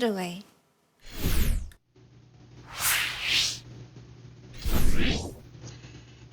away.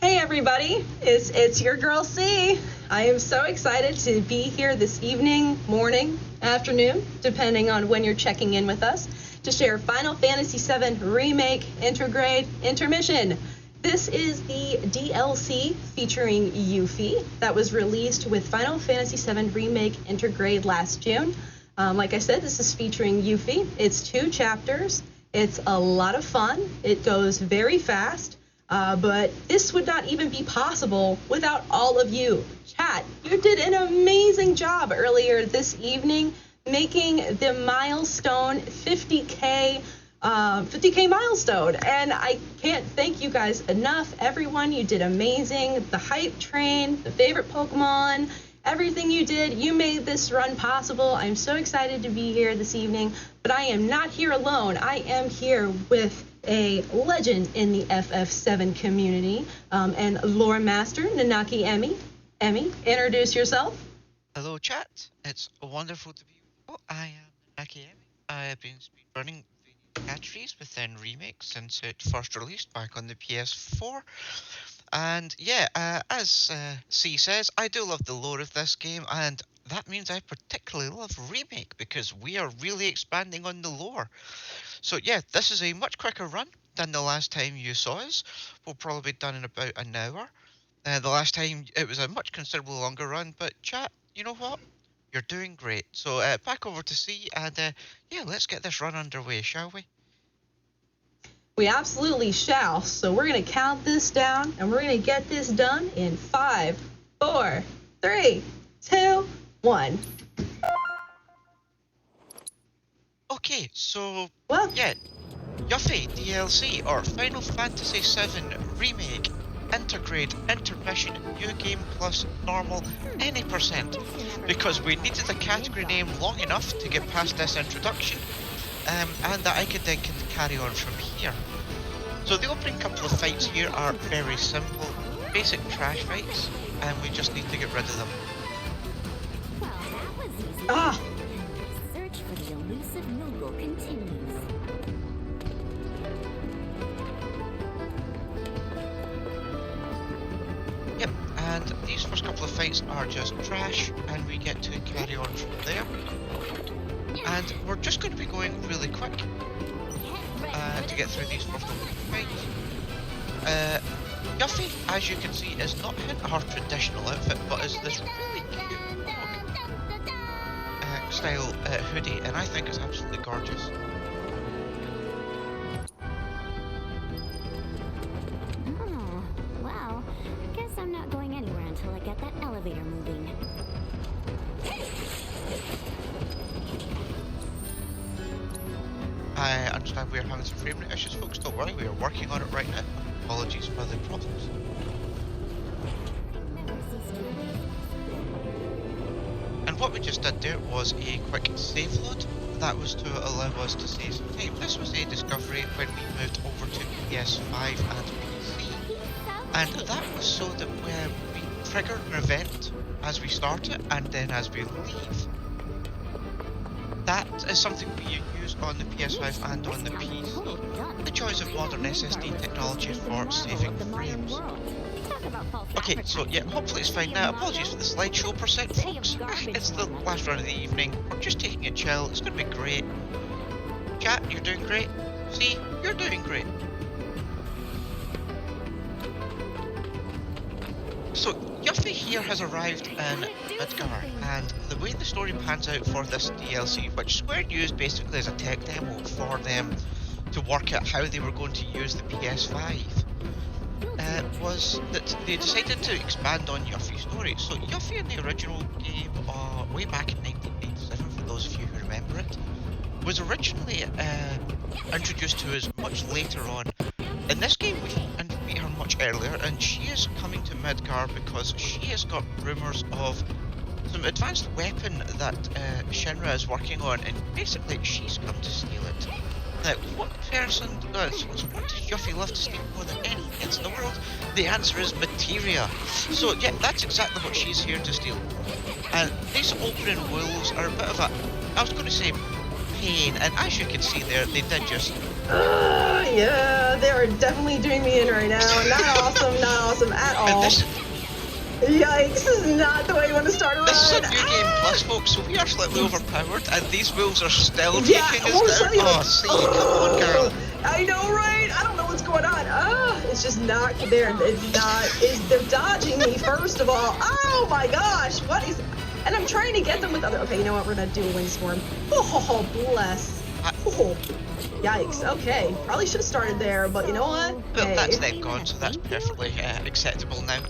Hey everybody, it's your girl C. I am so excited to be here this evening, morning, afternoon, depending on when you're checking in with us, to share Final Fantasy VII Remake Intergrade Intermission. This is the DLC featuring Yuffie that was released with Final Fantasy VII Remake Intergrade last June. Like I said, this is featuring Yuffie. It's 2 chapters. It's a lot of fun. It goes very fast. But this would not even be possible without all of you. Chat, you did an amazing job earlier this evening making the milestone 50K milestone. And I can't thank you guys enough. Everyone, you did amazing. The hype train, the favorite Pokemon, everything you did, you made this run possible. I'm so excited to be here this evening, but I am not here alone. I am here with a legend in the FF7 community and lore master, NanakiEmi. Emmy, introduce yourself. Hello chat, it's wonderful to be with you. I am NanakiEmi. I have been speedrunning the categories within Remake since it first released back on the PS4. And yeah, as C says, I do love the lore of this game, and that means I particularly love Remake because we are really expanding on the lore. So yeah, this is a much quicker run than the last time you saw us. We'll probably be done in about an hour. The last time it was a much considerably longer run, but chat, you know what? You're doing great. So back over to C, and yeah, let's get this run underway, shall we? We absolutely shall. So we're going to count this down, and we're going to get this done in 5, 4, 3, 2, 1. Okay, so Well, yeah, Yuffie DLC or Final Fantasy VII Remake Intergrade Intermission New Game Plus Normal any percent, because we needed a category name long enough to get past this introduction, and that I could then carry on from here. So the opening couple of fights here are very simple, basic trash fights, and we just need to get rid of them. ah, Search for the elusive mogul continues. Yep, and these first couple of fights are just trash, and we get to carry on from there. And we're just going to be going really quick to get through these first couple of fights. Yuffie, as you can see, is not in her traditional outfit, but is this really cute style hoodie, and I think it's absolutely gorgeous. Oh, well, guess I'm not going anywhere until I get that elevator moving. I understand we are having some frame rate issues, folks. Don't worry, we are working on it right now. Apologies for the problems. And what we just did there was a quick save load. That was to allow us to save some time. This was a discovery when we moved over to PS5 and PC. And that was so that we triggered an event as we start it and then as we leave. That is something we use on the PS5 and on the PC. The choice of modern SSD technology for saving frames. Okay, so yeah, hopefully it's fine now. Apologies for the slideshow percent, folks. It's the last run of the evening. We're just taking it chill. It's going to be great. Chat, you're doing great. See, you're doing great. So, Yuffie here has arrived in Midgar, and the way the story pans out for this DLC, which Square used basically as a tech demo for them to work out how they were going to use the PS5, was that they decided to expand on Yuffie's story. So Yuffie in the original game, way back in 1987, for those of you who remember it, was originally introduced to us much later on. In this game, we meet her much earlier, and she is coming to Midgar because she has got rumours of some advanced weapon that Shinra is working on, and basically she's come to steal it. Now, what person does? What does Yuffie love to steal more than anything in the world? The answer is materia. So yeah, that's exactly what she's here to steal. And these opening wolves are a bit of a, I was going to say pain, and as you can see there, they did just... Yeah, they are definitely doing me in right now. Not awesome at all. And Yikes, this is not the way you want to start a run. this is a new game plus, folks, so we are slightly overpowered, and these wolves are still Yeah, taking us down. Oh, see, come on, girl. I know, right? I don't know what's going on. It's just not there. They're dodging me, first of all. Oh my gosh, what is... And I'm trying to get them with other... Okay, you know what? We're going to do a windstorm. Oh, bless. Oh, yikes. Okay, probably should have started there, but you know what? Well, Hey. that's then gone, so that's perfectly acceptable now.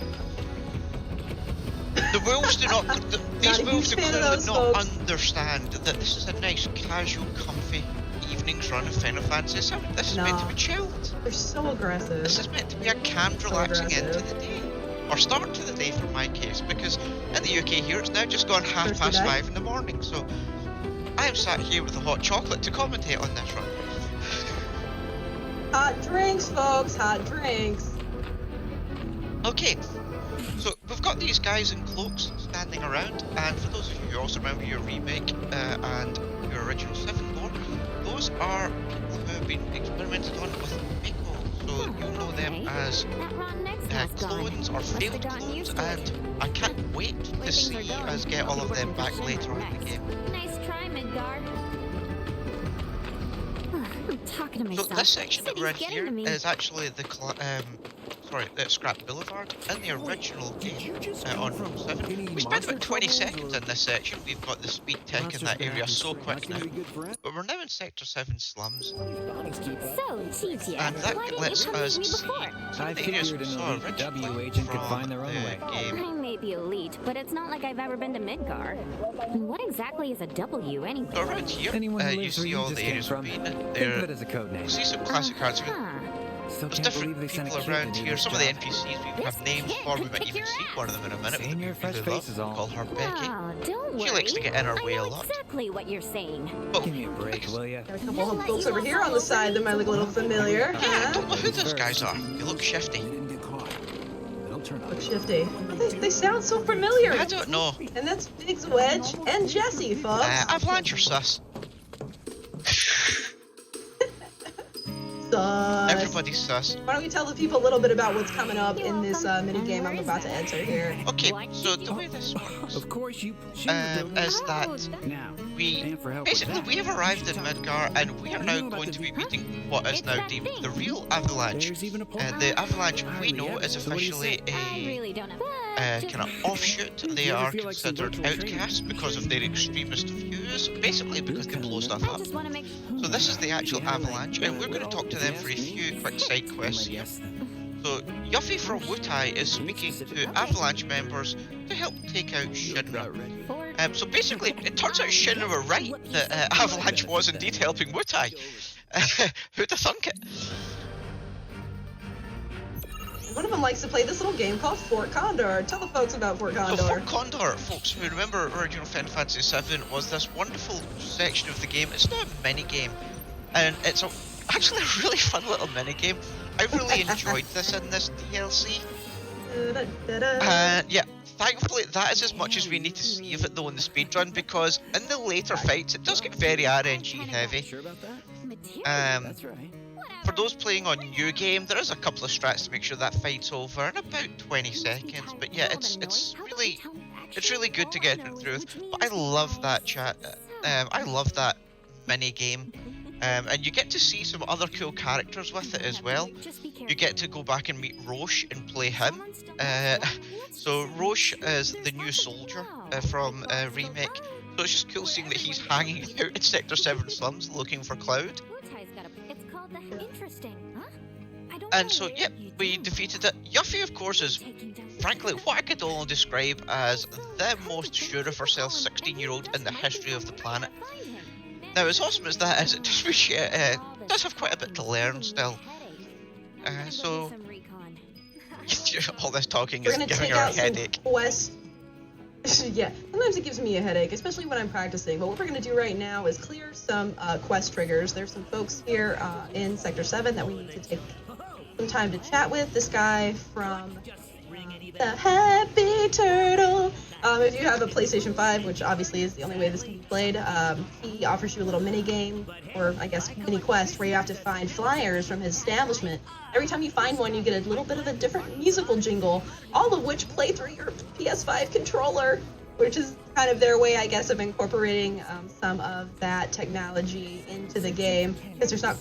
The wolves do not... These wolves do clearly not understand that this is a nice, casual, comfy evening's run of Final Fantasy VII. This is meant to be chilled. They're so aggressive. This is meant to be a calm, relaxing end to the day. Or start to the day for my case, because in the UK here it's now just gone 5:30 in the morning, so I am sat here with a hot chocolate to commentate on this run. Hot drinks, folks, hot drinks. Okay, so we've got these guys in cloaks standing around, and for those of you who also remember your remake and your original 7 lore, those are people who have been experimented on with Mako, so you'll know them as clones or failed clones, and I can't wait to see us get all of them back later on in the game. Nice try, Midgar. I'm talking to So myself. this section that we're in He's here getting to me. is actually the Scrap Boulevard. In the original game on Rome 7, we spent about 20 seconds in this section. We've got the speed tech in that area so quick now, but we're now in Sector 7 slums, So, Chichi, and that why didn't lets you come us meet me see before? some of the areas we saw originally from the game. I may be elite, but it's not like I've ever been to Midgar. And what exactly is a W anyway? So around here, you see all the areas we've been in. There, you see some classic cards. There's different people around here. Some of the NPCs we have names for. We might even see one of them in a minute. We really love. Call her Becky. Oh, don't worry. She likes to get in her way I a know lot. exactly what you're saying. But Give me a break, will ya? Got a couple of folks over here on the side that might look a little familiar. yeah, I don't know who those guys are. They look shifty. Look shifty. They sound so familiar. I don't know. And that's Biggs, Wedge, and Jesse, folks. Avalanche or sus? Sus. Everybody's sus. Why don't we tell the people a little bit about what's coming up in this mini game I'm about to enter here? Okay, so the way this works Of course, you. is that Now, we and for help basically with we have arrived in Midgar, and we are now going to be meeting what is now deemed the real Avalanche. there's even a poll. The Avalanche we know is So what do you officially I a really don't know. kind of offshoot. They are considered outcasts because of their extremist views, basically because they blow stuff I up. just want to make So this is the actual Avalanche, and we're going to talk to them for a few quick side quests here. So Yuffie from Wutai is speaking to Avalanche members to help take out Shinra. So basically, it turns out Shinra were right that Avalanche was indeed helping Wutai. Who'd have thunk it? One of them likes to play this little game called Fort Condor. Tell the folks about Fort Condor. So Fort Condor, folks who remember original Final Fantasy VII, was this wonderful section of the game. It's not a mini game, and it's actually a really fun little mini game. I really enjoyed this in this DLC. Yeah, thankfully that is as much as we need to see of it though in the speedrun, because in the later fights it does get very RNG heavy. Sure about that? That's right. For those playing on New Game, there is a couple of strats to make sure that fight's over in about 20 seconds. But yeah, it's really good to get it through. But I love that chat. I love that mini game. And you get to see some other cool characters with it as well. You get to go back and meet Roche and play him. So Roche is the new soldier from Remake. So it's just cool seeing that he's hanging out in Sector 7 slums looking for Cloud. And so, yep, we defeated it. Yuffie, of course, is frankly what I could only describe as the most sure of herself 16-year-old in the history of the planet. Now, as awesome as that is, it does have quite a bit to learn still. So, all this talking is giving her a headache. Yeah, sometimes it gives me a headache, especially when I'm practicing. But what we're going to do right now is clear some quest triggers. There's some folks here in Sector 7 that we need to take some time to chat with. This guy from the Happy Turtle If you have a PlayStation 5, which obviously is the only way this can be played, he offers you a little mini game, or I guess mini quest, where you have to find flyers from his establishment. Every time you find one, you get a little bit of a different musical jingle, all of which play through your PS5 controller, which is kind of their way, I guess, of incorporating some of that technology into the game, because there's not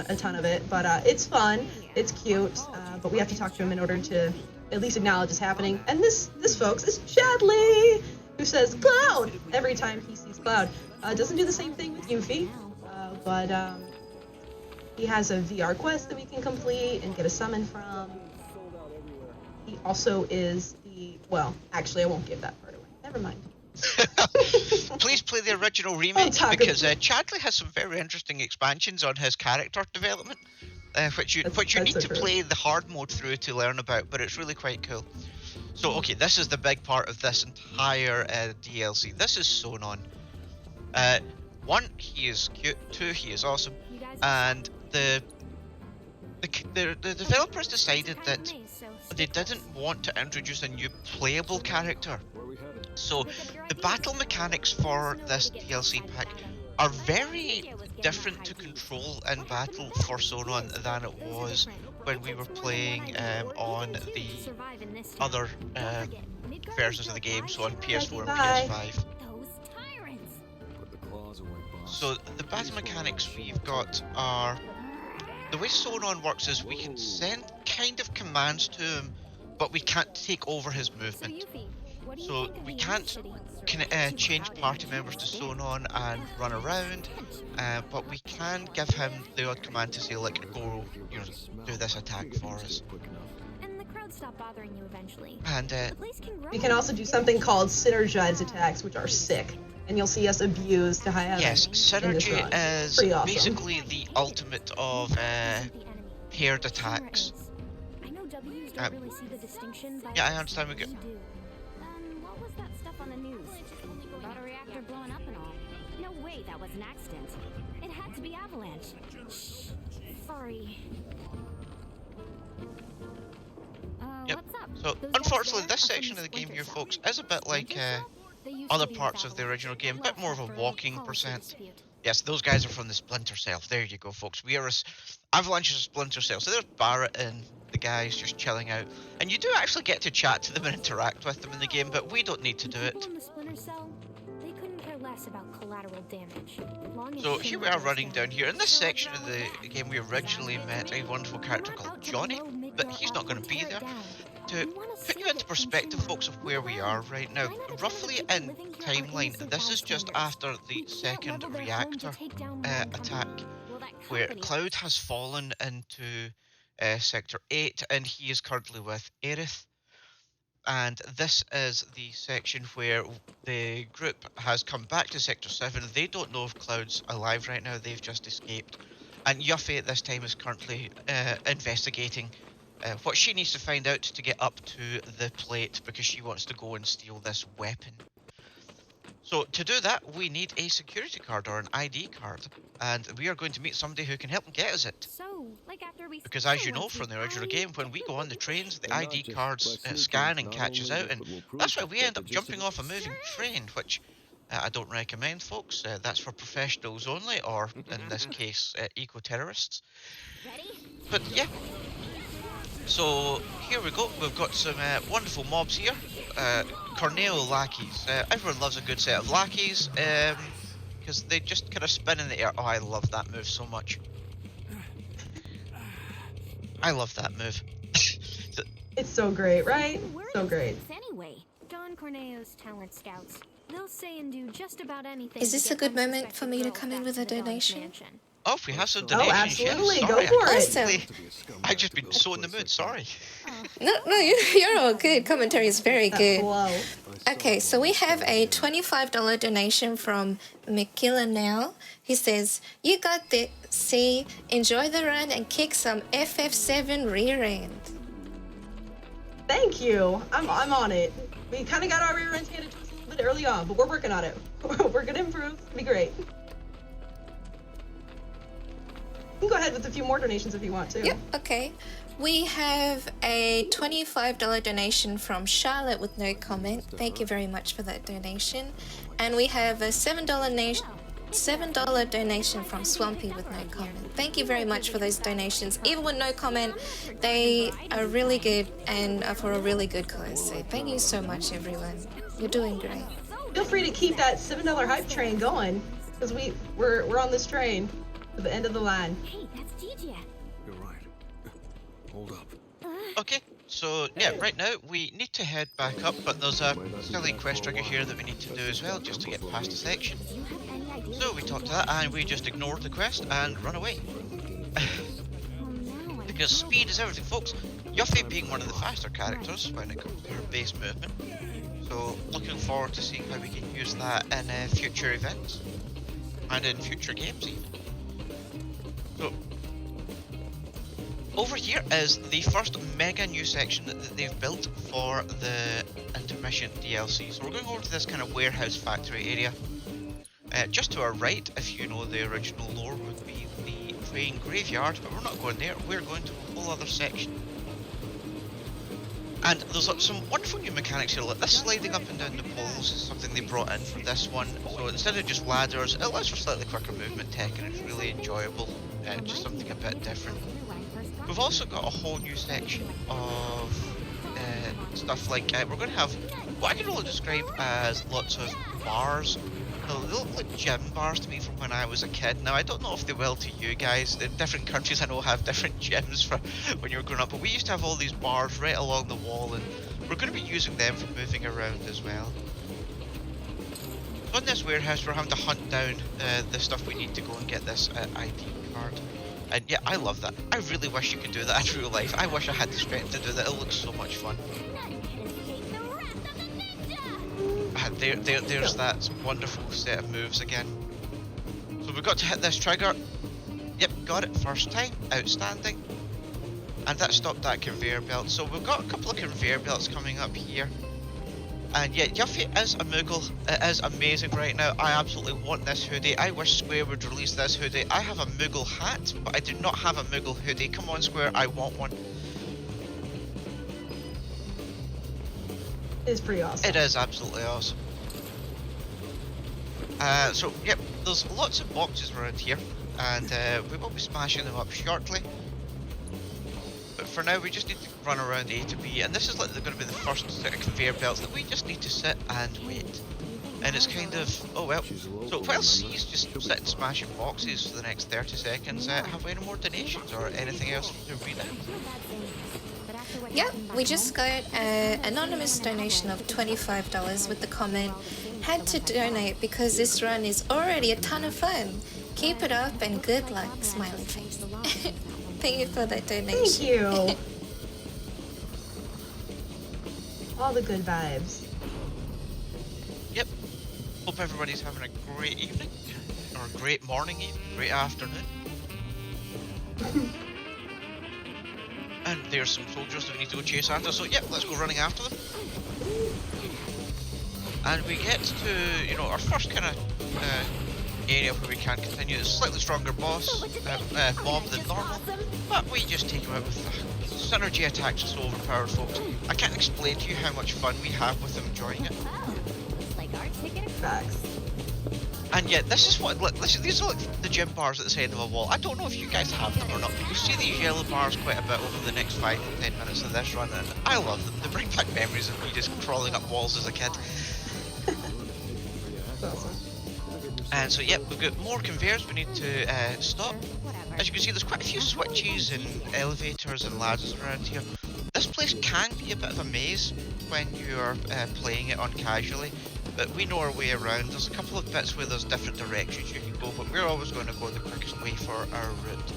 a ton of it, but it's fun, it's cute, but we have to talk to him in order to at least acknowledge it's happening. And this folks, is Chadley, who says Cloud every time he sees Cloud. Doesn't do the same thing with Yuffie, but he has a VR quest that we can complete and get a summon from. He also is well, actually, I won't give that part away. Never mind. Please play the original remake, because Chadley has some very interesting expansions on his character development, which you need to play the hard mode through to learn about, but it's really quite cool. So, okay, this is the big part of this entire DLC. This is Sonon. 1, he is cute. 2, he is awesome. And the developers decided that they didn't want to introduce a new playable character. So the battle mechanics for this DLC pack are very different to control in battle for Sonon than it was when we were playing on the other versions of the game, so on PS4 and PS5. So the battle mechanics we've got are... The way Sonon works is we can send kind of commands to him, but we can't take over his movement. So we can't change party members to Sonon and run around, but we can give him the odd command to say, like, go, do this attack for us. And we can also do something called synergized attacks, which are sick, and you'll see us abuse to high heaven. Yes, synergy is awesome. Basically the ultimate of paired attacks. Yeah, I understand. We get. What was that stuff on the news? About a reactor blowing up and all. No way, that was an accident. It had to be Avalanche. Shh. Sorry. Yep. What's up? So, unfortunately, this section of the game here, folks, is a bit like other parts of the original game, a bit more of a walking percent. Yes, those guys are from the Splinter Cell. There you go, folks. We are Avalanche is a Splinter Cell. So there's Barrett and the guys just chilling out. And you do actually get to chat to them and interact with them in the game, but we don't need to do it. So here we are running down here. In this section of the game, we originally met a wonderful character called Johnny, but he's not going to be there. To put you into perspective, folks, of where we are right now, roughly in timeline, this is just after the second reactor attack, where Cloud has fallen into Sector 8, and he is currently with Aerith. And this is the section where the group has come back to Sector 7. They don't know if Cloud's alive right now, they've just escaped. And Yuffie at this time is currently investigating what she needs to find out to get up to the plate, because she wants to go and steal this weapon. So to do that, we need a security card or an ID card, and we are going to meet somebody who can help get us it. Because as you know from the original game, when we go on the trains, the ID cards scan and catch us out, and that's why we end up jumping off a moving train, which I don't recommend, folks. That's for professionals only, or in this case, eco-terrorists. But yeah. So here we go, we've got some wonderful mobs here, Corneo lackeys. Everyone loves a good set of lackeys, because they just kind of spin in the air. Oh, I love that move so much. I love that move. It's so great, right? So great. Anyway, Don Corneo's talent scouts. They'll say and do just about anything. Is this a good moment for me to come in with a donation? Oh, if we have some donations, absolutely, yes. go for it. Awesome. I've just been so in the mood, sorry. No, you're all good. Commentary is very good. Wow. Okay, so we have a $25 donation from Mikila now. He says, "You got this. See, enjoy the run and kick some FF7 rear end." Thank you. I'm on it. We kind of got our rear end handed to us a little bit early on, but we're working on it. We're gonna improve. It'll be great. You can go ahead with a few more donations if you want to. Yep, okay. We have a $25 donation from Charlotte with no comment. Thank you very much for that donation. And we have a $7 donation from Swampy with no comment. Thank you very much for those donations. Even with no comment, they are really good and are for a really good cause. So thank you so much, everyone. You're doing great. Feel free to keep that $7 hype train going, because we're on this train to the end of the line. Hey, that's Gigi. You're right. Hold up. Okay, so yeah, right now we need to head back up, but there's a silly quest trigger here that we need to do as well, just to get past the section. Do you have any idea? So we talk to that and we just ignore the quest and run away. Oh, now I'm Because speed is everything, folks. Yuffie being one of the faster characters when it comes to her base movement. So looking forward to seeing how we can use that in future events and in future games even. So over here is the first mega new section that they've built for the intermission DLC. So we're going over to this kind of warehouse factory area. Just to our right, if you know the original lore, would be the train graveyard, but we're not going there. We're going to a whole other section. And there's some wonderful new mechanics here, like this sliding up and down the poles is something they brought in for this one. So instead of just ladders, it allows for slightly quicker movement tech and it's really enjoyable. Just something a bit different. We've also got a whole new section of stuff like, we're going to have what I can only describe as lots of bars. They look like gym bars to me from when I was a kid. Now I don't know if they will to you guys. In different countries I know have different gyms for when you were growing up, but we used to have all these bars right along the wall and we're going to be using them for moving around as well. So in this warehouse we're having to hunt down the stuff we need to go and get this ID card. And yeah, I love that. I really wish you could do that in real life. I wish I had the strength to do that. It looks so much fun. There's that wonderful set of moves again. So we've got to hit this trigger. Yep, got it first time. Outstanding. And that stopped that conveyor belt. So we've got a couple of conveyor belts coming up here. And yeah, Yuffie is a Moogle. It is amazing right now. I absolutely want this hoodie. I wish Square would release this hoodie. I have a Moogle hat, but I do not have a Moogle hoodie. Come on, Square, I want one. It is pretty awesome. It is absolutely awesome. So, yep, there's lots of boxes around here, and we will be smashing them up shortly. But for now, we just need to run around A to B, and this is like going to be the first set of conveyor belts that we just need to sit and wait. And it's kind of, oh well. So while C's just sitting smashing boxes for the next 30 seconds, have we any more donations or anything else to read out? Yeah, we just got an anonymous donation of $25 with the comment, had to donate because this run is already a ton of fun. Keep it up and good luck, smiley face. Thank you for that donation. Thank you. All the good vibes. Yep. Hope everybody's having a great evening, or a great morning even, great afternoon. And there's some soldiers that we need to go chase after, so yep, let's go running after them. And we get to, you know, our first kind of area where we can continue. It's a slightly stronger boss, mob than normal, but we just take him out with the synergy attacks are so overpowered, folks. I can't explain to you how much fun we have with them enjoying it. Facts. And yet, this is what, look, these are like the gym bars at the side of a wall. I don't know if you guys have them or not, but you see these yellow bars quite a bit over the next 5 to 10 minutes of this run, and I love them. They bring back memories of me just crawling up walls as a kid. Awesome. And so, yeah, we've got more conveyors we need to stop. As you can see, there's quite a few switches and elevators and ladders around here. This place can be a bit of a maze when you're playing it on casually, but we know our way around. There's a couple of bits where there's different directions you can go, but we're always going to go the quickest way for our route.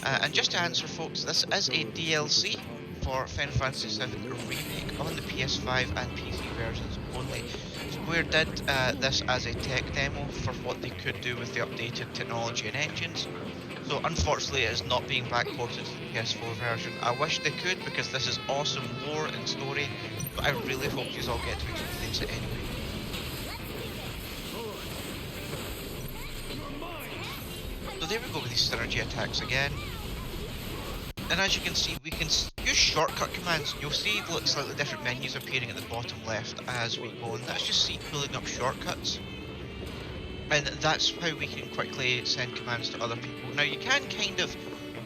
And just to answer, folks, this is a DLC for Final Fantasy VII Remake on the PS5 and PC versions only. Square did this as a tech demo for what they could do with the updated technology and engines. So unfortunately it is not being backported to the PS4 version. I wish they could, because this is awesome lore and story, but I really hope you all get to experience it anyway. So there we go with these synergy attacks again. And as you can see, we can use shortcut commands. You'll see slightly different menus appearing at the bottom left as we go, and that's just C pulling up shortcuts. And that's how we can quickly send commands to other people. Now you can kind of,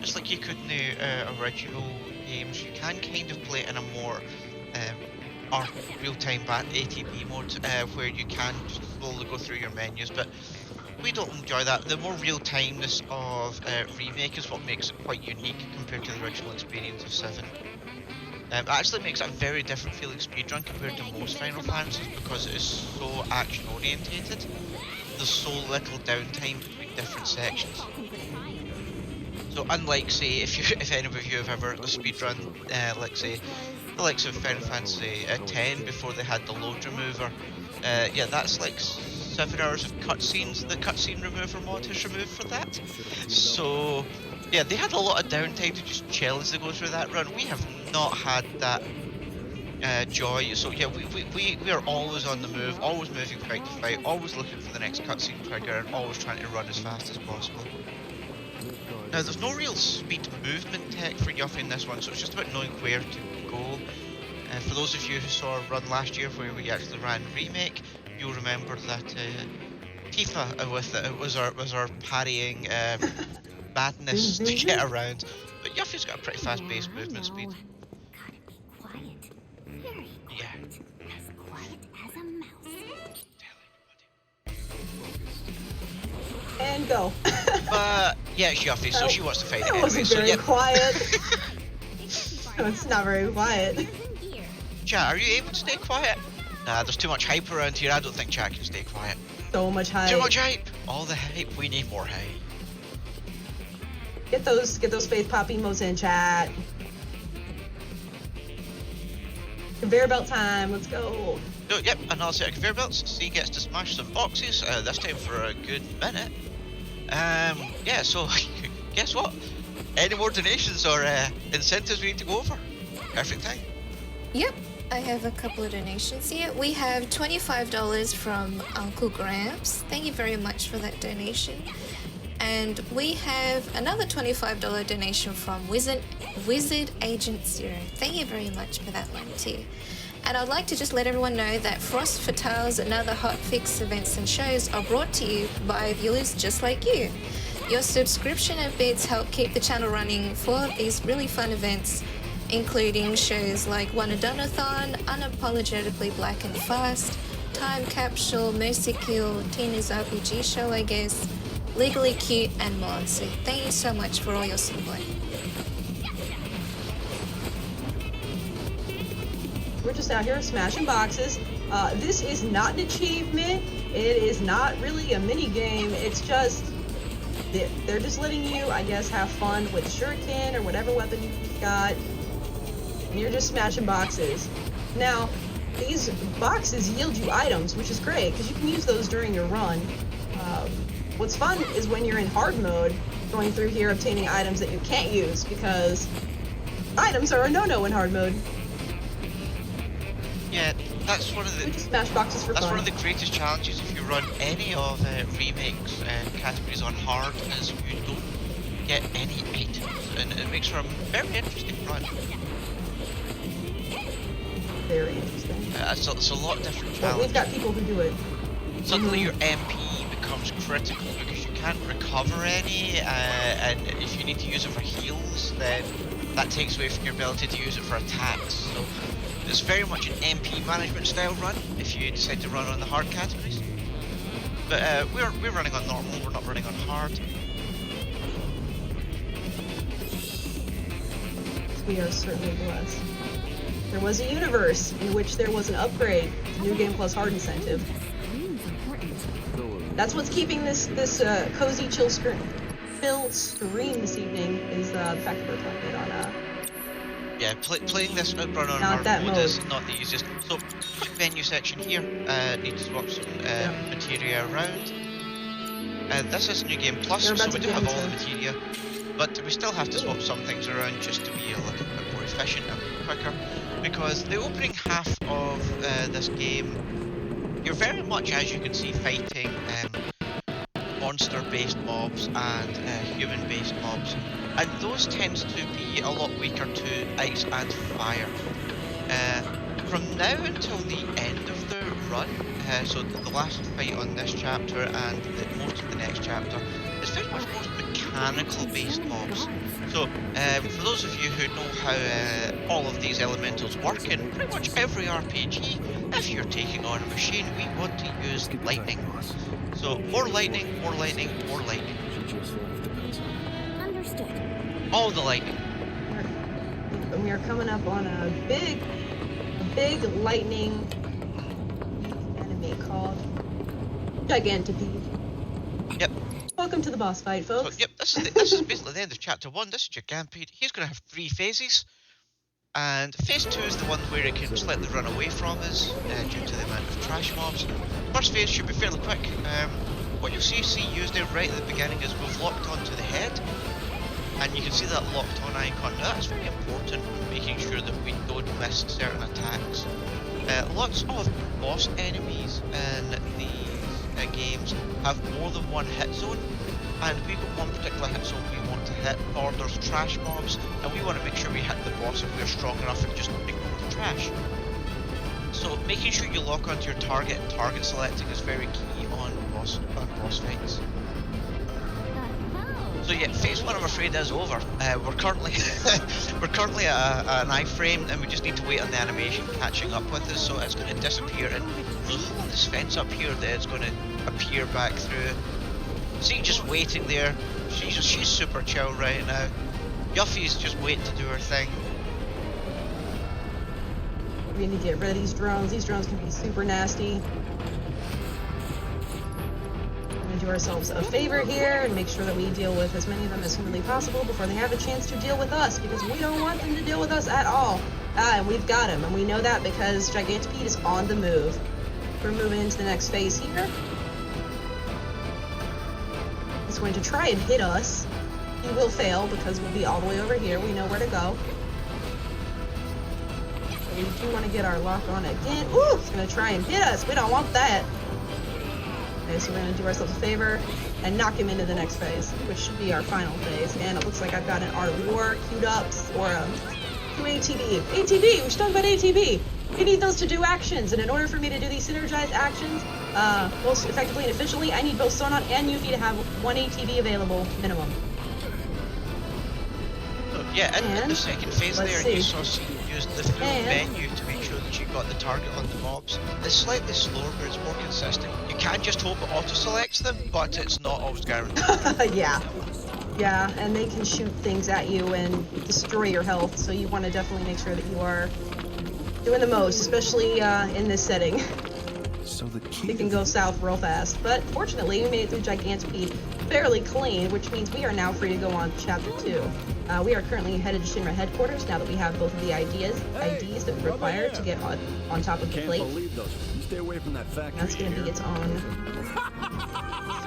just like you could in the original games, you can kind of play it in a more real-time ATB mode where you can just slowly go through your menus, but we don't enjoy that. The more real-timeness of Remake is what makes it quite unique compared to the original experience of 7. It actually makes it a very different feeling speedrun compared to most Final Fantasies because it is so action-orientated. There's so little downtime between different sections. So unlike, say, if any of you have ever speedrun, like say, the likes of Final Fantasy X before they had the load remover, yeah, that's like 7 hours of cutscenes. The cutscene remover mod is removed for that. So yeah, they had a lot of downtime to just chill as they go through that run. We have not had that joy. So yeah, we are always on the move, always moving fight to fight, always looking for the next cutscene trigger, and always trying to run as fast as possible. Now there's no real speed movement tech for Yuffie in this one, so it's just about knowing where to go. For those of you who saw our run last year where we actually ran Remake, you'll remember that Tifa was our parrying madness to get around. But Yuffie's got a pretty fast-paced movement speed. Gotta be quiet. Very quiet. Yeah. As quiet as a mouse. And go. Yeah, it's Yuffie, so she wants to fight it That anyway. wasn't very quiet. No, It's not very quiet. Chat, are you able to stay quiet? Nah, there's too much hype around here. I don't think chat can stay quiet. So much hype. Too much hype. All the hype. We need more hype. Get those face pop emotes in, chat. Conveyor belt time. Let's go. So, yep, another set of conveyor belts. C gets to smash some boxes. This time for a good minute. Yeah. So, guess what? Any more donations or incentives we need to go over? Perfect time. Yep, I have a couple of donations here. We have $25 from Uncle Gramps. Thank you very much for that donation. And we have another $25 donation from Wizard Agent Zero. Thank you very much for that one too. And I'd like to just let everyone know that Frost Fatales and other hotfix events and shows are brought to you by viewers just like you. Your subscription and bits help keep the channel running for these really fun events, including shows like One-A-Donathon, Unapologetically Black and Fast, Time Capsule, Mercy Kill, Tina's RPG Show, I guess, Legally Cute, and more. So thank you so much for all your support. We're just out here smashing boxes. This is not an achievement. It is not really a mini game. It's just they're just letting you, I guess, have fun with shuriken or whatever weapon you've got. And you're just smashing boxes. Now, these boxes yield you items, which is great because you can use those during your run. What's fun is when you're in hard mode, going through here obtaining items that you can't use because items are a no-no in hard mode. Yeah, that's one of the. We just smash boxes for That's fun. one of the greatest challenges if you run any of Remake's categories on hard, is you don't get any items, and it makes for a very interesting run. Very interesting. It's a lot of different But challenges. we've got people who do it. Suddenly your MP becomes critical because you can't recover any, and if you need to use it for heals, then that takes away from your ability to use it for attacks. So it's very much an MP management style run if you decide to run on the hard categories. But we're running on normal, we're not running on hard. We are certainly blessed. There was a universe in which there was an upgrade to New Game Plus hard incentive. That's what's keeping this cozy chill stream this evening is the fact that we're playing it on Yeah, playing this run on Not hard that mode mode. is not the easiest. So, quick menu section here. Need to swap some materia around. This is New Game Plus, You're so about we to do get have all the into- materia, but we still have to swap some things around just to be a little bit more efficient and quicker. Because the opening half of this game, you're very much, as you can see, fighting monster-based mobs and human-based mobs, and those tends to be a lot weaker to ice and fire. From now until the end of the run, so the last fight on this chapter and most of the next chapter, it's very much most mechanical-based mobs. So, for those of you who know how all of these elementals work in pretty much every RPG, if you're taking on a machine, we want to use lightning. So, more lightning, more lightning, more lightning. Understood. All the lightning. And we are coming up on a big lightning enemy called Gigantipede. Yep. Welcome to the boss fight, folks. So, yep, this is basically the end of chapter 1. This is Gigantipede. He's going to have 3 phases. And phase 2 is the one where it can slightly run away from us due to the amount of trash mobs. First phase should be fairly quick. What you'll see used there right at the beginning is we've locked onto the head. And you can see that locked on icon. Now that's very important in making sure that we don't miss certain attacks. Lots of boss enemies in these games have more than one hit zone, and we've got one particular hit zone we want to hit, or there's trash mobs, and we want to make sure we hit the boss if we're strong enough and just ignore the trash. So making sure you lock onto your target and target selecting is very key on boss fights. So yeah, phase 1 I'm afraid is over. We're currently at an iframe, and we just need to wait on the animation catching up with us. So it's going to disappear, and there's a hole in this fence up here that it's going to appear back through. See, just waiting there. She's super chill right now. Yuffie's just waiting to do her thing. We need to get rid of these drones. These drones can be super nasty. Do ourselves a favor here and make sure that we deal with as many of them as humanly possible before they have a chance to deal with us, because we don't want them to deal with us at all. And we've got him, and we know that because Gigantipede is on the move. We're moving into the next phase here. He's going to try and hit us. He will fail because we'll be all the way over here. We know where to go. So we do want to get our lock on again. Ooh, he's going to try and hit us. We don't want that. Okay, so we're going to do ourselves a favor and knock him into the next phase, which should be our final phase. And it looks like I've got an Art of War queued up, or to ATB. ATB! We should talk about ATB! We need those to do actions, and in order for me to do these synergized actions most effectively and efficiently, I need both Sonon and Yuffie to have 1 ATB available, minimum. So yeah, in the second phase there, you saw she used the full And menu to make sure that you got the target on the mobs. It's slightly slower, but it's more consistent. You can just hope it auto-selects them, but it's not always guaranteed. Yeah, and they can shoot things at you and destroy your health, so you want to definitely make sure that you are doing the most, especially in this setting. So the key It can go south real fast, but fortunately we made it through Gigantipede fairly clean, which means we are now free to go on to Chapter 2. We are currently headed to Shinra headquarters now that we have both of the IDs that we require to get on top of the plate. believe those. You stay away from that factory. That's going to be its own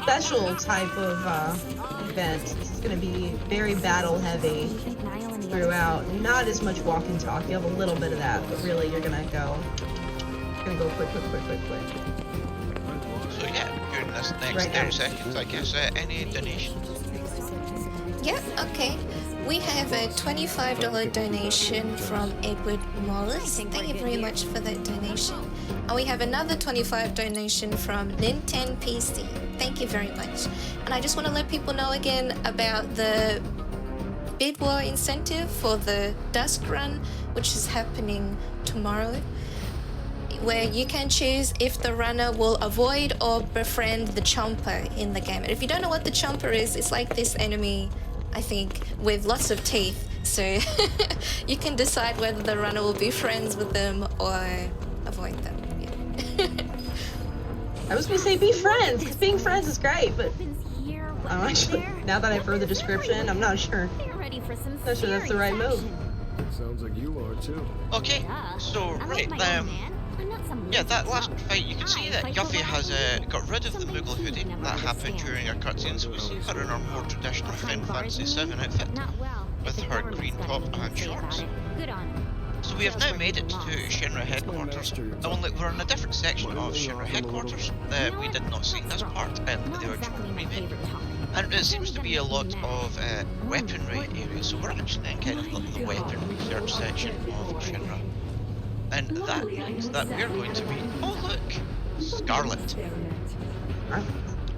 special type of event. This is going to be very battle heavy throughout. Not as much walk and talk. You have a little bit of that, but really you're going to go quick. So yeah, during this next 30 seconds, I guess, any donations? Yep, okay. We have a $25 donation from Edward Morris. Thank you very much for that donation. And we have another $25 donation from Nintendo PC. Thank you very much. And I just want to let people know again about the bid war incentive for the Dusk Run, which is happening tomorrow, where you can choose if the runner will avoid or befriend the chomper in the game. And if you don't know what the chomper is, it's like this enemy, I think, with lots of teeth. So you can decide whether the runner will be friends with them or avoid them. Yeah. I was going to say be friends, because being friends is great, but I'm actually, now that I've heard the description, I'm not sure. Not sure that's the right move. Sounds like you are too. Okay, so right, yeah, that last fight, you can see that Yuffie has got rid of the Moogle hoodie that happened during her cutscene, so we see her in her more traditional Final Fantasy VII outfit, with her green top and shorts. So we have now made it to Shinra headquarters, only we're in a different section of Shinra headquarters that we did not see this part in the original remake. And it seems to be a lot of weaponry areas, so we're actually in kind of the weapon research section of Shinra. And that means that we're going to meet, oh look, Scarlet.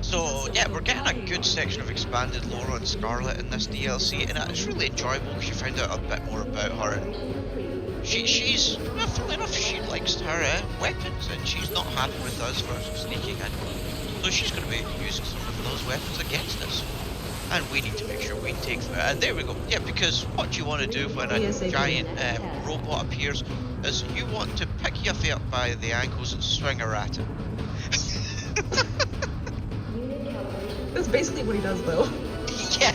So yeah, we're getting a good section of expanded lore on Scarlet in this DLC, and it's really enjoyable because you find out a bit more about her. And she's, well, funnily enough, she likes her weapons, and she's not happy with us for sneaking in. So she's going to be using some of those weapons against us. And we need to make sure we take them out. And there we go. Yeah, because what you want to do when a giant robot appears is you want to pick Yuffie up by the ankles and swing her at him. That's basically what he does, though. Yeah.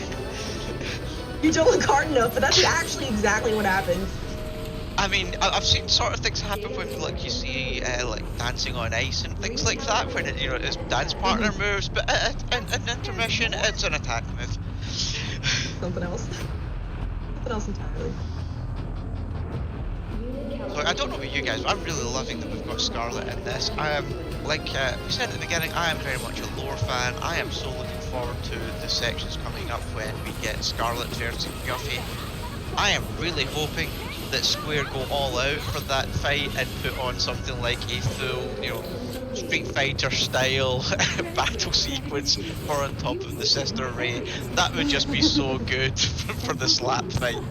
You don't look hard enough, but that's actually exactly what happens. I mean, I've seen sort of things happen when, like, you see, like, dancing on ice and things like that, when, it, you know, it's dance partner moves, but in intermission, it's an attack move. Something else. Something else entirely. So, I don't know about you guys, but I'm really loving that we've got Scarlet in this. I am, like we said at the beginning, I am very much a lore fan. I am so looking forward to the sections coming up when we get Scarlet versus Yuffie. I am really hoping that Square go all out for that fight and put on something like a full, you know, Street Fighter style battle sequence for on top of the Sister Ray. That would just be so good for the slap fight.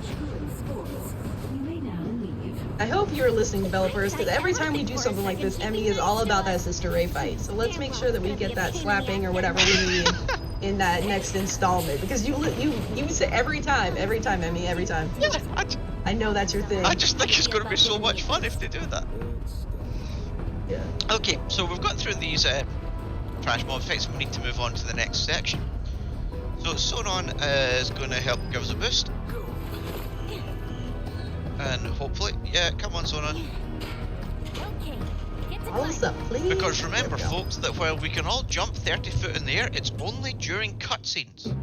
I hope you're listening, developers, because every time we do something like this, Emmy is all about that Sister Ray fight. So let's make sure that we get that slapping or whatever we need in that next installment. Because you say every time, Emmy, every time. Yeah, I know that's your thing. I just think it's going to be so much fun if they do that. Yeah. Okay, so we've got through these trash mob fights and we need to move on to the next section. So Sonon is going to help give us a boost. And hopefully, yeah, come on Sonon. What's up, please? Because remember folks, that while we can all jump 30 foot in the air, it's only during cutscenes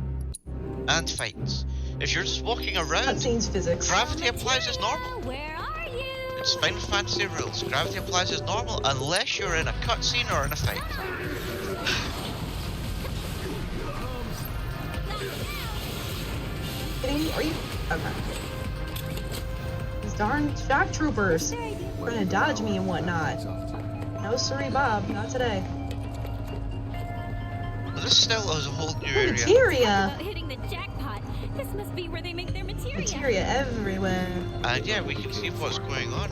and fights. If you're just walking around, cutscenes physics. Gravity applies as normal. Where are you? It's Final Fantasy rules. Gravity applies as normal unless you're in a cutscene or in a fight. Kidding me? Are you? Okay. These darn shock troopers trying to dodge me and whatnot. No, sorry, Bob, not today. This still is a whole new area. Materia! Hitting the jackpot. This must be where they make their materia. Materia everywhere. And yeah, we can see what's going on.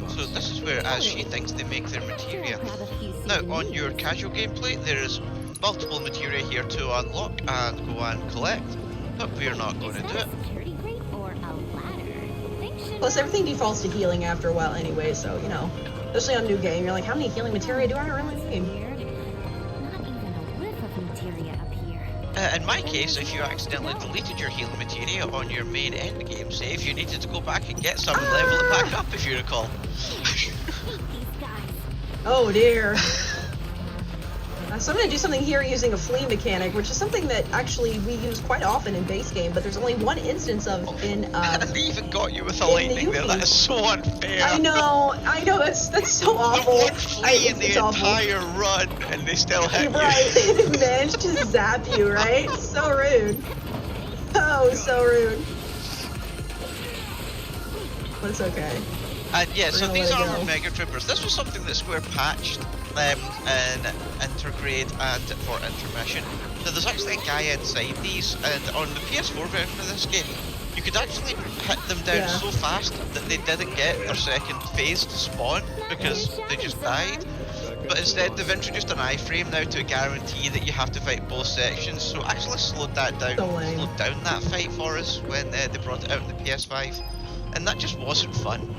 So this is where, as she thinks, they make their materia. Now, on your casual gameplay, there is multiple materia here to unlock and go and collect, but we're not going to do it. Plus, everything defaults to healing after a while anyway, so, you know. Especially on a new game, you're like, how many healing materia do I really need? In my case, if you accidentally deleted your healing materia on your main endgame save, you needed to go back and get some and level it back up, if you recall. Oh dear. So I'm going to do something here using a flee mechanic, which is something that actually we use quite often in base game, but there's only one instance of in they even got you with a lightning there. That is so unfair. I know, that's so awful. You flee in the entire run, and they still hit right. you. Right, managed to zap you, right? So rude. Oh, so rude. But it's okay. And yeah, so these are our Mega Troopers. This was something that Square patched in Intergrade and for Intermission. So there's actually a guy inside these, and on the PS4 version of this game, you could actually hit them down so fast that they didn't get their second phase to spawn because they just died. But instead they've introduced an iframe now to guarantee that you have to fight both sections, so actually slowed that down, slowed down that fight for us when they brought it out on the PS5. And that just wasn't fun.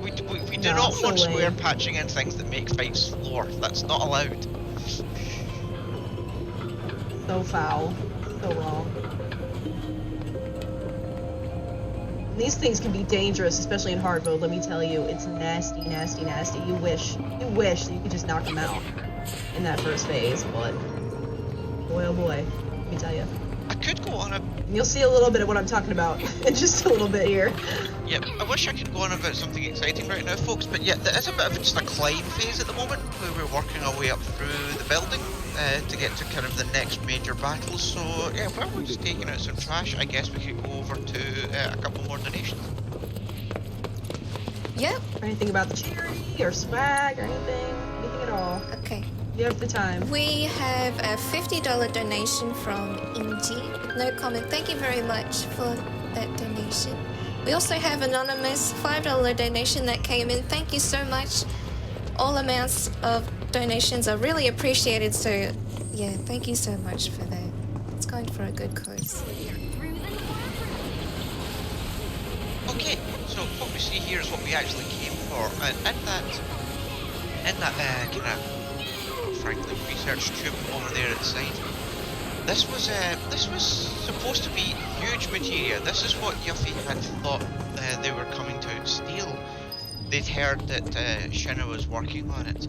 We do not want Square patching in things that make fights slower. That's not allowed. So foul. So wrong. And these things can be dangerous, especially in hard mode, let me tell you. It's nasty, nasty, nasty. You wish that you could just knock them out in that first phase, but boy oh boy, let me tell you. I could go on gonna... You'll see a little bit of what I'm talking about in just a little bit here. Yep, I wish I could go on about something exciting right now, folks, but yeah, there is a bit of just a climb phase at the moment, where we're working our way up through the building to get to kind of the next major battle. So yeah, while we're just taking out some trash, I guess we could go over to a couple more donations. Yep. Or anything about the charity or swag or anything at all. Okay. You have the time. We have a $50 donation from Indy. No comment. Thank you very much for that donation. We also have anonymous $5 donation that came in. Thank you so much. All amounts of donations are really appreciated. So yeah, thank you so much for that. It's going for a good cause. Okay, so what we see here is what we actually came for, and in that kind of, frankly, research tube over there at the side, this was supposed to be huge materia. This is what Yuffie had thought they were coming to steal. They'd heard that Shinna was working on it.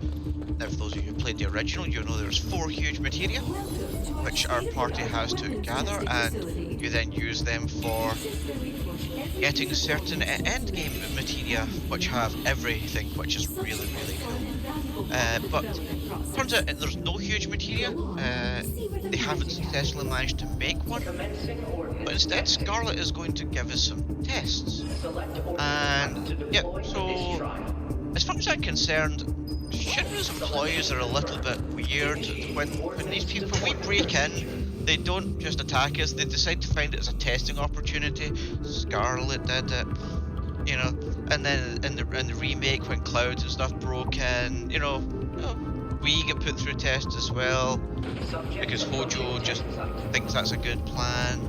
Now, for those of you who played the original, you know there's 4 huge materia, which our party has to gather, and you then use them for getting certain endgame materia, which have everything, which is really, really cool. But turns out there's no huge materia. They haven't successfully managed to make one, but instead Scarlet is going to give us some tests. And yeah, so as far as I'm concerned, Shinra's employees are a little bit weird. When these people, we break in, they don't just attack us, they decide to find it as a testing opportunity. Scarlet did it, you know, and then in the remake when Clouds and stuff broke in, you know, we get put through tests as well, because Hojo just thinks that's a good plan.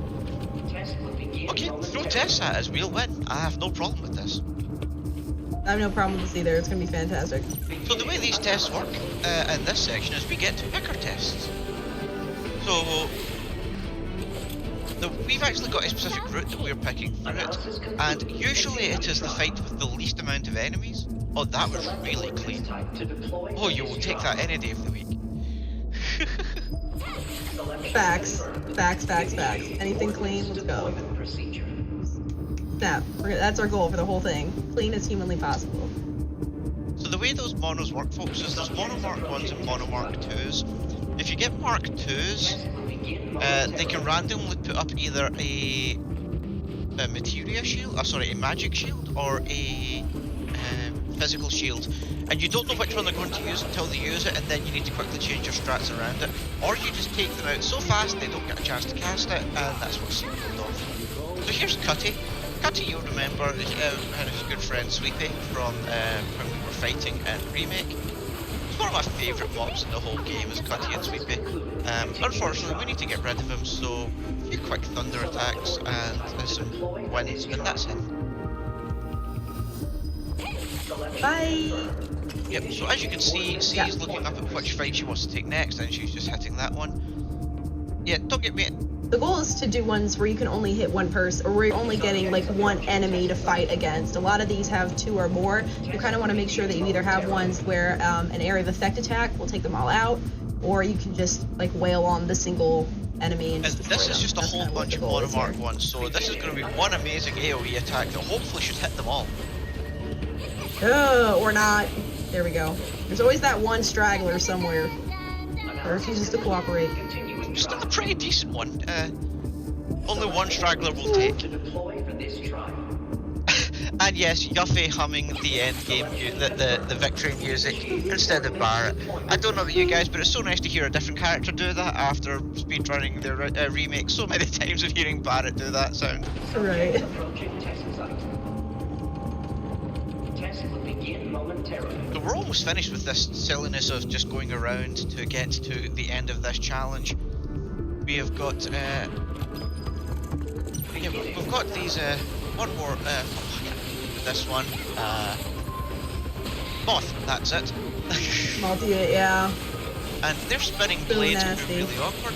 Okay, throw tests at us, we'll win. I have no problem with this. I have no problem with this either. It's gonna be fantastic. So the way these tests work in this section is we get to pick our tests. So we've actually got a specific route that we're picking through it, and usually it is the fight with the least amount of enemies. Oh, that was really clean. Oh, you will take that any day of the week. Facts. Anything clean, let's go. Snap. That's our goal for the whole thing. Clean as humanly possible. So the way those monos work, folks, is there's mono mark 1s and mono mark 2s. If you get mark 2s, they can randomly put up either a materia shield, a magic shield, or a physical shield, and you don't know which one they're going to use until they use it, and then you need to quickly change your strats around it, or you just take them out so fast they don't get a chance to cast it, and that's what's sealed off. So here's Cutty. Cutty, you'll remember, his good friend Sweepy from when we were fighting in Remake. It's one of my favourite mobs in the whole game is Cutty and Sweepy. Unfortunately, we need to get rid of him, so a few quick thunder attacks and some winds, and that's him. Bye! Yep, so as you can see, C's looking up at which fight she wants to take next, and she's just hitting that one. Yeah, don't get me... The goal is to do ones where you can only hit one person, or where you're only getting like one enemy to fight against. A lot of these have 2 or more. You kind of want to make sure that you either have ones where an area of effect attack will take them all out, or you can just like wail on the single enemy and just this is them. just a whole bunch of monomark ones, so this is going to be one amazing AoE attack that hopefully should hit them all. Or not. There we go. There's always that one straggler somewhere who refuses to cooperate. Still a pretty decent one. Only one straggler will take. And yes, Yuffie humming the end game, the victory music instead of Barrett. I don't know about you guys, but it's so nice to hear a different character do that after speedrunning their remake so many times of hearing Barrett do that sound. Right. So we're almost finished with this silliness of just going around to get to the end of this challenge. We have got we've got these one more this one Moth, that's it. Multi, yeah. And their spinning blades can be really awkward,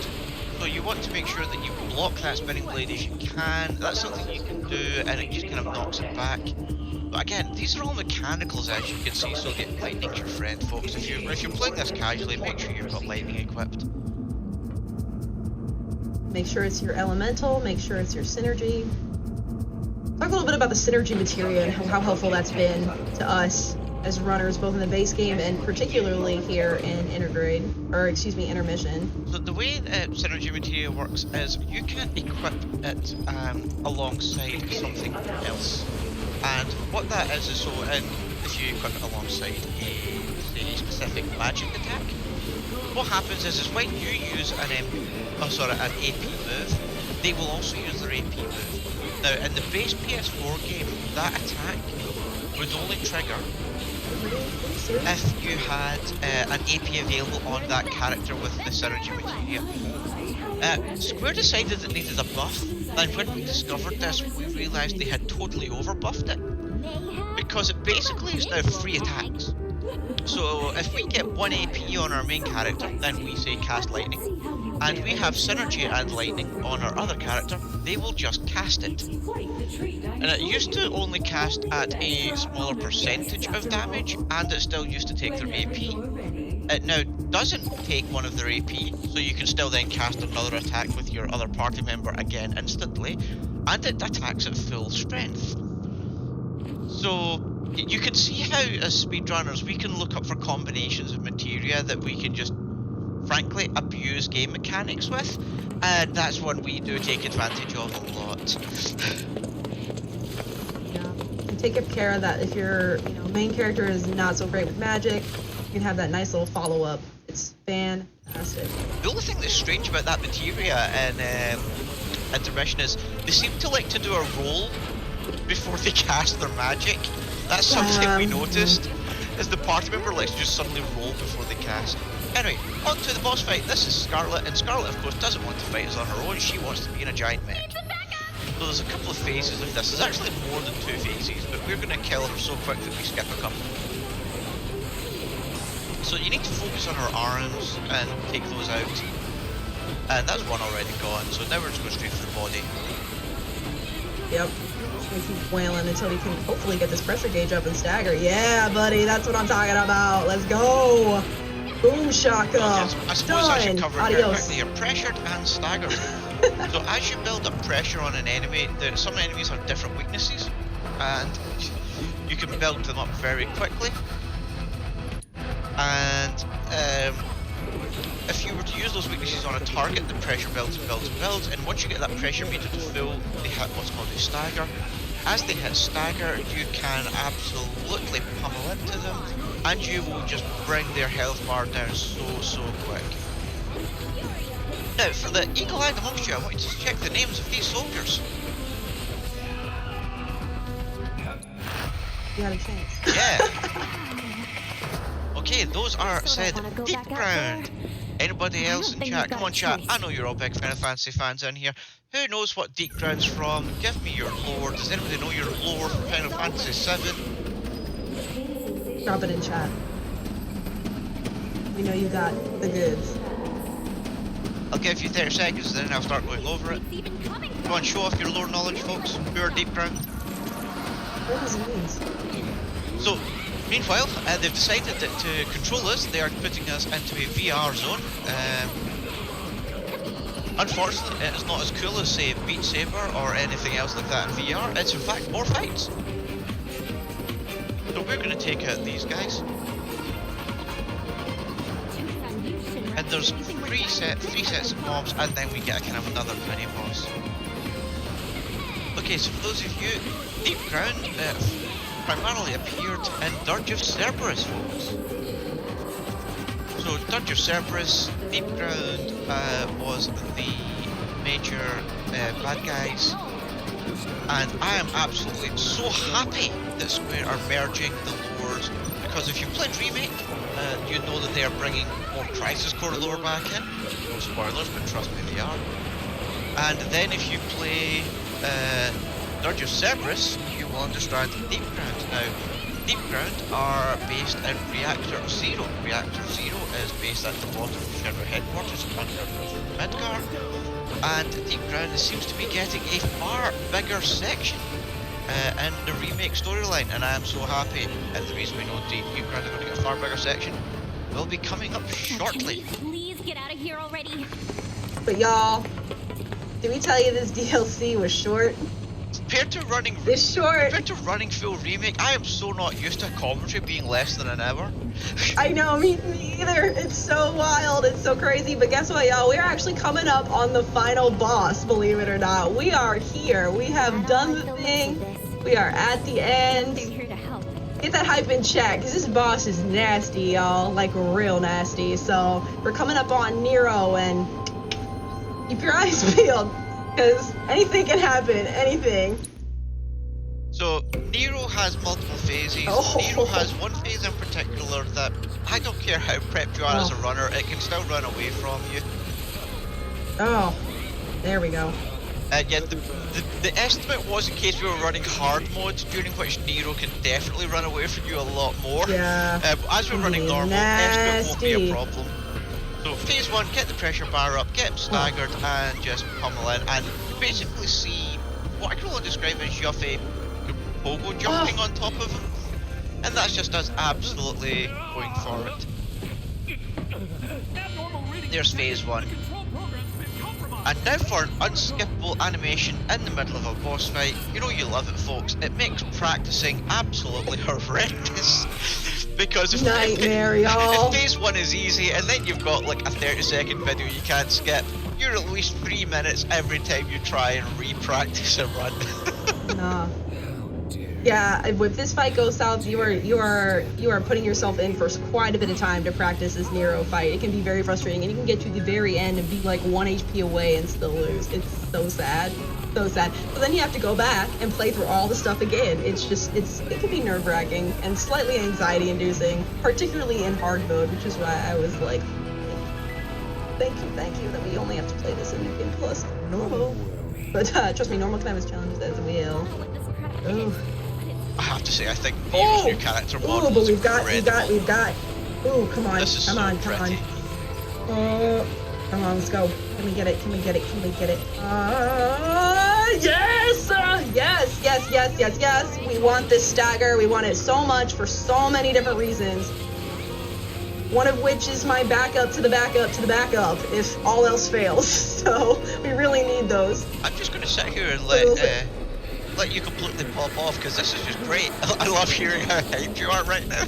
so you want to make sure that you block that spinning blade as you can. That's something you can do, and it just kind of knocks it back. But again, these are all mechanicals, as you can see, so lightning's your friend, folks. If you're playing this casually, make sure you've got lightning equipped. Make sure it's your elemental, make sure it's your synergy. Talk a little bit about the synergy materia and how helpful that's been to us as runners, both in the base game and particularly here in Intergrade, or excuse me, Intermission. So the way synergy material works is you can equip it alongside something else. And what that is so if you equip it alongside a specific magic attack, what happens is when you use an AP move, they will also use their AP move. Now in the base PS4 game, that attack would only trigger if you had an AP available on that character with the synergy material. Square decided it needed a buff, and when we discovered this, we realised they had totally overbuffed it, because it basically is now free attacks. So if we get 1 AP on our main character, then we say cast lightning, and we have synergy and lightning on our other character, they will just cast it. And it used to only cast at a smaller percentage of damage, and it still used to take their AP. It now doesn't take one of their AP, so you can still then cast another attack with your other party member again instantly, and it attacks at full strength. So you can see how, as speedrunners, we can look up for combinations of materia that we can just, frankly, abuse game mechanics with, and that's one we do take advantage of a lot. Yeah, and take care of that. If your main character is not so great with magic, you can have that nice little follow-up. It's fantastic. The only thing that's strange about that materia in Intermission is they seem to like to do a roll before they cast their magic. That's something we noticed, is the party member likes to just suddenly roll before they cast. Anyway, on to the boss fight. This is Scarlet, and Scarlet of course doesn't want to fight us on her own, she wants to be in a giant mech. So there's a couple of phases of this. There's actually more than 2 phases, but we're going to kill her so quick that we skip a couple. So you need to focus on her arms and take those out. And that's one already gone, so now we're just going straight for the body. Yep. We keep wailing until we can hopefully get this pressure gauge up and stagger. Yeah, buddy, that's what I'm talking about. Let's go. Boom shaka. I suppose I should cover it very Adios. quickly. You're pressured and staggered. So as you build up pressure on an enemy, some enemies have different weaknesses, and you can build them up very quickly. And if you were to use those weaknesses on a target, the pressure builds and builds and builds, and once you get that pressure meter to full, they hit what's called a stagger. As they hit stagger, you can absolutely pummel into them, and you will just bring their health bar down so quick. Now, for the eagle-eyed amongst you, I want you to check the names of these soldiers. You had a chance. Yeah. Okay, those are said Deep Ground. Anybody else in chat? Come on, chat. I know you're all big Final Fantasy fans in here. Who knows what Deep Ground's from? Give me your lore. Does anybody know your lore for Final Fantasy 7? Drop it in chat. We know you got the goods. I'll give you 30 seconds, then I'll start going over it. Come on, show off your lore knowledge, folks. Who are Deep Ground? What does it mean? So, meanwhile, they've decided that to control us, they are putting us into a VR zone. Unfortunately, it's not as cool as, say, Beat Saber or anything else like that in VR. It's in fact more fights. So we're going to take out these guys. And there's three sets of mobs, and then we get a kind of another mini boss. Okay, so for those of you, Deep Ground primarily appeared in Dirge of Cerberus, folks. So Dirge of Cerberus, Deep Ground was the major bad guys, and I am absolutely so happy that Square are merging the lores, because if you played Remake, you know that they are bringing more Crisis Core lore back in. No spoilers, but trust me, they are. And then if you play Dirge of Cerberus, you will understand Deep Ground. Now, Deep Ground are based in Reactor Zero. Reactor Zero is based at the bottom of Shenmue headquarters under Midgar, and Deep Ground seems to be getting a far bigger section in the Remake storyline, and I am so happy. And the reason we know Deep Ground are going to get a far bigger section will be coming up shortly. Okay, please get out of here already. But y'all, Did we tell you this DLC was short? Compared to running full remake, I am so not used to commentary being less than an hour. I know, me either. It's so wild. It's so crazy. But guess what, y'all? We're actually coming up on the final boss, believe it or not. We are here. We have done the thing. We are at the end. Get that hype in check, because this boss is nasty, y'all. Like, real nasty. So, we're coming up on Nero, and keep your eyes peeled, because anything can happen. Anything. So, Nero has multiple phases. Oh. Nero has one phase in particular that I don't care how prepped you are as a runner, it can still run away from you. Oh, there we go. Yeah, the estimate was in case we were running hard mode, during which Nero can definitely run away from you a lot more. Yeah. As we're running normal, estimate won't be a problem. So phase 1, get the pressure bar up, get him staggered, and just pummel in, and you basically see what I can only describe as Yuffie pogo jumping on top of him, and that's just us absolutely going for it. There's phase 1. And now for an unskippable animation in the middle of a boss fight. You know you love it, folks. It makes practicing absolutely horrendous. Because if, Nightmare, y'all. if phase 1 is easy, and then you've got like a 30-second video you can't skip, you're at least 3 minutes every time you try and re-practice a run. Nah. Yeah, if this fight goes south, you are putting yourself in for quite a bit of time to practice this Nero fight. It can be very frustrating, and you can get to the very end and be like 1 HP away and still lose. It's so sad, so sad. So then you have to go back and play through all the stuff again. It can be nerve-wracking and slightly anxiety-inducing, particularly in hard mode, which is why I was like, thank you that we only have to play this in Game Plus normal. But trust me, normal can have its challenges as well. Ooh. I have to say, I think Nero's new character model but is we've got. Ooh, come on, this is come so on. pretty. Come on, let's go. Can we get it? Yes. We want this stagger. We want it so much for so many different reasons. One of which is my backup to the backup to the backup, if all else fails. So we really need those. I'm just going to sit here and let you completely pop off, because this is just great. I love hearing how hyped you are right now.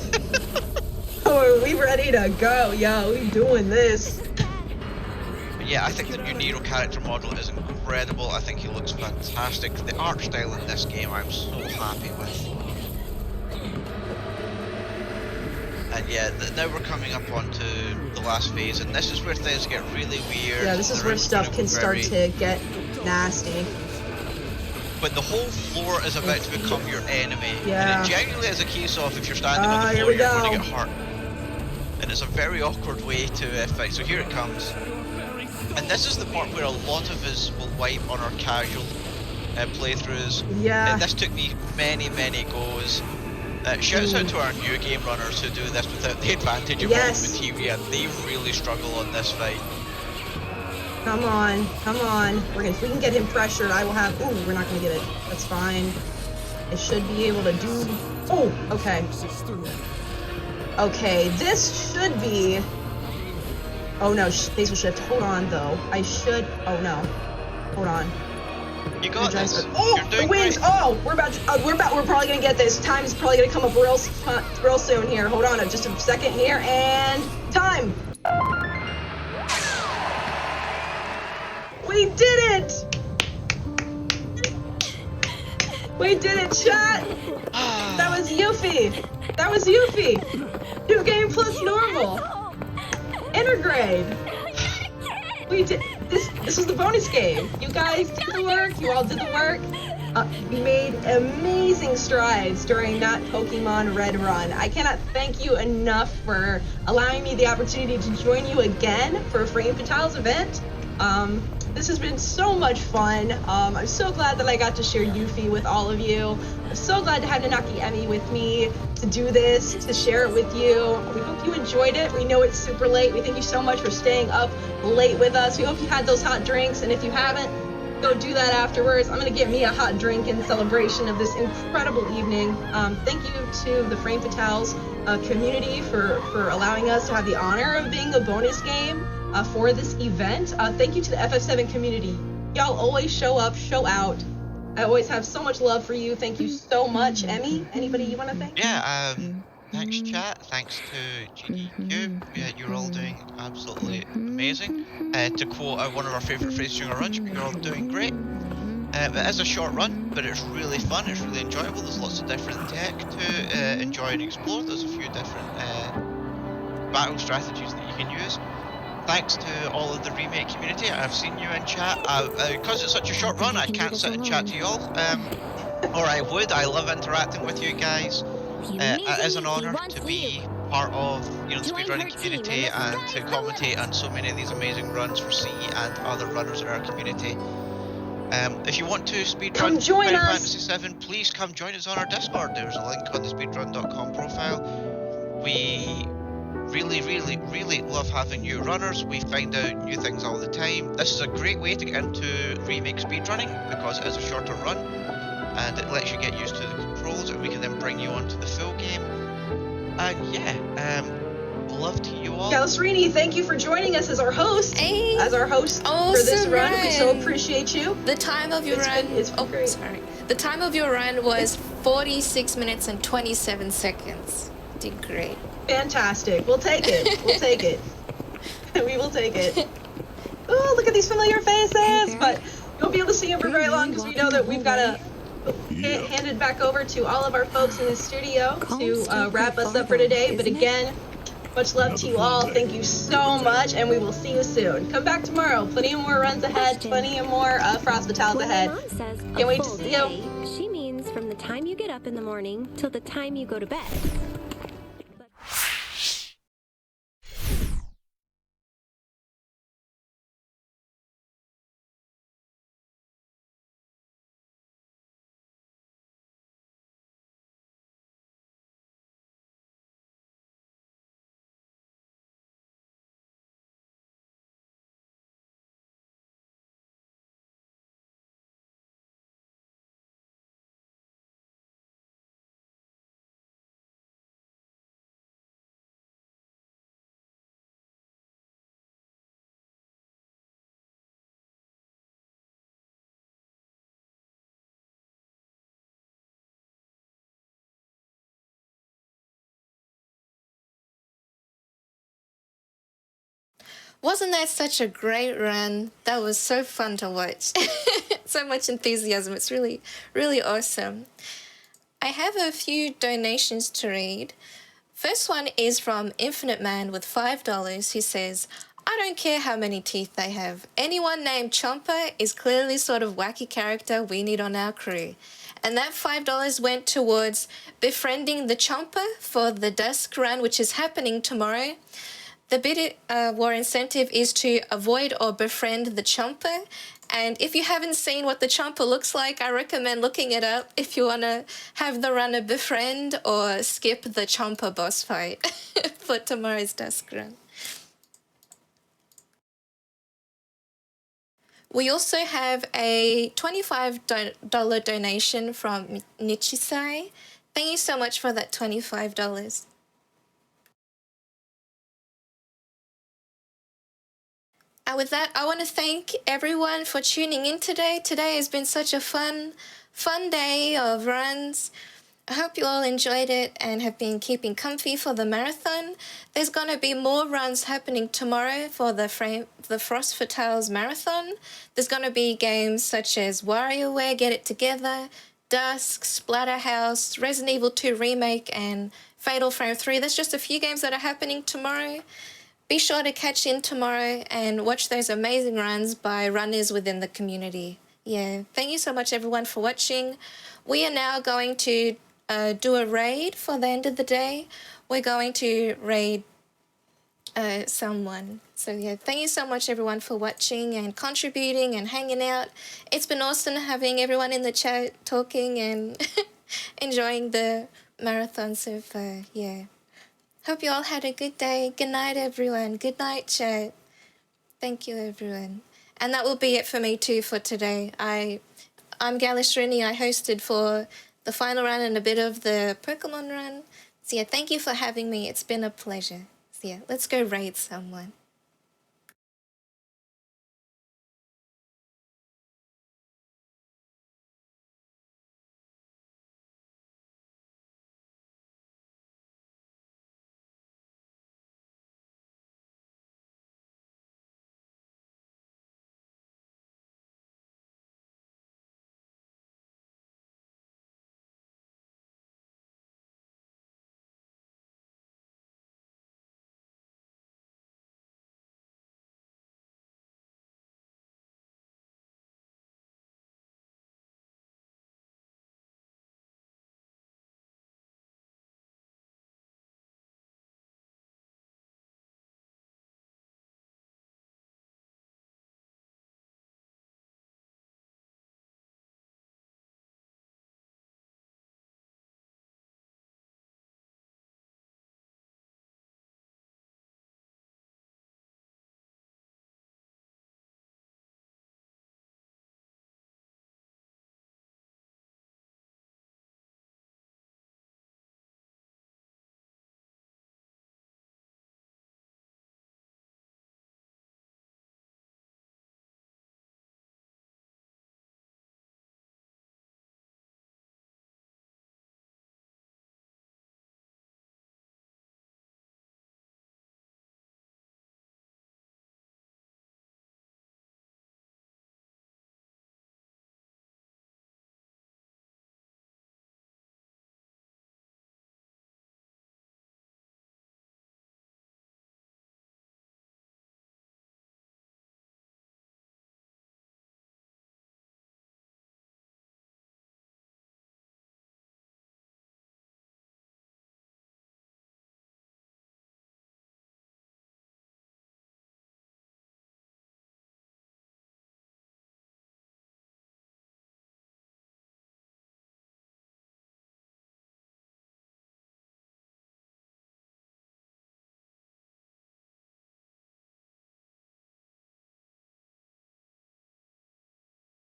Oh, are we ready to go? Yeah, we doing this. But yeah, I think the new Nero character model is incredible. I think he looks fantastic. The art style in this game I'm so happy with. And yeah, now we're coming up onto the last phase, and this is where things get really weird. Yeah, this is where stuff can start to get nasty. But the whole floor is about to become your enemy. Yeah. And it genuinely is a case of if you're standing on the floor, you're going to get hurt. And it's a very awkward way to fight. So here it comes. And this is the part where a lot of us will wipe on our casual playthroughs. Yeah. And this took me many goes. Shouts out to our new game runners who do this without the advantage of ultimate TV, and they really struggle on this fight. Come on. If we can get him pressured, I will have. Ooh, we're not gonna get it. That's fine. It should be able to do. Oh, okay. Okay, this should be. Oh no, spatial shift. Hold on though. Oh no. Hold on. You got this. Oh, You're doing the wings. great. Oh, we're probably gonna get this. Time is probably gonna come up real soon here. Hold on, just a second here, and time. We did it! We did it, chat! That was Yuffie! New game plus normal! Intergrade! We did this was the bonus game. You guys did the work, you all did the work. We made amazing strides during that Pokemon Red run. I cannot thank you enough for allowing me the opportunity to join you again for Frame Fatale's event. This has been so much fun. I'm so glad that I got to share Yuffie with all of you. I'm so glad to have NanakiEmi with me to do this, to share it with you. We hope you enjoyed it. We know it's super late. We thank you so much for staying up late with us. We hope you had those hot drinks, and if you haven't, go do that afterwards. I'm gonna get me a hot drink in celebration of this incredible evening. Thank you to the Frame Fatales community for allowing us to have the honor of being a bonus game for this event. Thank you to the FF7 community. Y'all always show up, show out. I always have so much love for you. Thank you so much. Emmy, anybody you want to thank? Yeah, thanks chat, thanks to GDQ, yeah, you're all doing absolutely amazing. To quote one of our favourite phrases during our run, you're all doing great. It is a short run, but it's really fun, it's really enjoyable, there's lots of different tech to enjoy and explore, there's a few different battle strategies that you can use. Thanks to all of the Remake community, I've seen you in chat. Because it's such a short run, I can't sit and chat to you all. Or I would, I love interacting with you guys. It is an honour to be part of the speedrunning community and to commentate on so many of these amazing runs for C and other runners in our community. If you want to speedrun Final Fantasy VII, please come join us on our Discord. There's a link on the speedrun.com profile. We really love having new runners. We find out new things all the time. This is a great way to get into Remake speedrunning because it is a shorter run and it lets you get used to the controls, and we can then bring you onto the full game. And yeah, love to you all. Galcerini, thank you for joining us as our host. Hey. As our host for this run. We so appreciate you. The time of your run. Great. Sorry. The time of your run was 46 minutes and 27 seconds. Did great. Fantastic. We'll take it. We'll take it. We will take it. Oh, look at these familiar faces. But you won't be able to see them for very long because we know that we've got to hand it back over to all of our folks in the studio to wrap us up for today. But again, much love to you all. Thank you so much, and we will see you soon. Come back tomorrow. Plenty of more runs ahead. Plenty of more Frost Fatales ahead. Can't wait to see you. She means from the time you get up in the morning till the time you go to bed. Wasn't that such a great run? That was so fun to watch. So much enthusiasm. It's really awesome. I have a few donations to read. First one is from Infinite Man with $5 who says, I don't care how many teeth they have. Anyone named Chomper is clearly sort of wacky character we need on our crew. And that $5 went towards befriending the Chomper for the Dusk run, which is happening tomorrow. The bid war incentive is to avoid or befriend the Chomper. And if you haven't seen what the Chomper looks like, I recommend looking it up if you want to have the runner befriend or skip the Chomper boss fight for tomorrow's Dusk run. We also have a $25 donation from Nichisai. Thank you so much for that $25. And with that, I want to thank everyone for tuning in today. Today has been such a fun day of runs. I hope you all enjoyed it and have been keeping comfy for the marathon. There's going to be more runs happening tomorrow for the Frost Fatales marathon. There's going to be games such as WarioWare Get It Together, Dusk, Splatterhouse, Resident Evil 2 Remake, and Fatal Frame 3. That's just a few games that are happening tomorrow. Be sure to catch in tomorrow and watch those amazing runs by runners within the community. Yeah, thank you so much everyone for watching. We are now going to do a raid for the end of the day. We're going to raid someone. So yeah, thank you so much everyone for watching and contributing and hanging out. It's been awesome having everyone in the chat talking and enjoying the marathon so far. Yeah. Hope you all had a good day. Good night, everyone. Good night, chat. Thank you, everyone. And that will be it for me, too, for today. I'm Galishrini. I hosted for the final run and a bit of the Pokemon run. So, yeah, thank you for having me. It's been a pleasure. So, yeah, let's go raid someone.